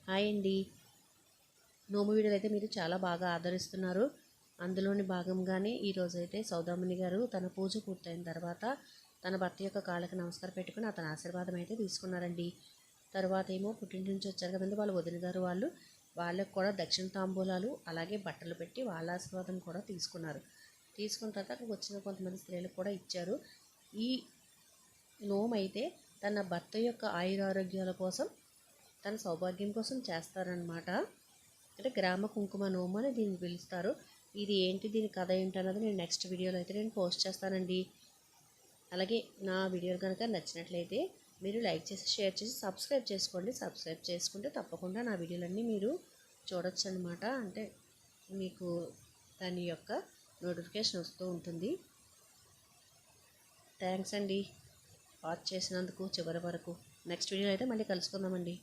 Hi అండి. నోము వీడియోలు అయితే మీరు చాలా బాగా ఆదరిస్తున్నారు. అందులోని భాగంగానే ఈరోజైతే సౌదామిని గారు తన పూజ పూర్తయిన తర్వాత తన భర్త యొక్క కాళ్ళకి నమస్కారం పెట్టుకుని అతని ఆశీర్వాదం అయితే తీసుకున్నారండి. తర్వాత ఏమో పుట్టింటి నుంచి వచ్చారు కదండి వాళ్ళ వదిన గారు, వాళ్ళకి కూడా దక్షిణ తాంబూలాలు అలాగే బట్టలు పెట్టి వాళ్ళ ఆశీర్వాదం కూడా తీసుకున్నారు. తీసుకున్న తర్వాత అక్కడికి వచ్చిన కొంతమంది స్త్రీలకు కూడా ఇచ్చారు. ఈ నోము అయితే తన భర్త యొక్క ఆయురారోగ్యాల కోసం, తన సౌభాగ్యం కోసం చేస్తారనమాట. అంటే గ్రామ కుంకుమ నోము అని దీన్ని పిలుస్తారు. ఇది ఏంటి, దీని కథ ఏంటి అన్నది నేను నెక్స్ట్ వీడియోలో అయితే నేను పోస్ట్ చేస్తానండి. అలాగే నా వీడియోలు కనుక నచ్చినట్లయితే మీరు లైక్ చేసి, షేర్ చేసి, సబ్స్క్రైబ్ చేసుకోండి. సబ్స్క్రైబ్ చేసుకుంటే తప్పకుండా నా వీడియోలన్నీ మీరు చూడొచ్చు అనమాట. అంటే మీకు దాని యొక్క నోటిఫికేషన్ వస్తూ ఉంటుంది. థ్యాంక్స్ అండి వాచ్ చేసినందుకు చివరి వరకు. నెక్స్ట్ వీడియో అయితే మళ్ళీ కలుసుకుందామండి.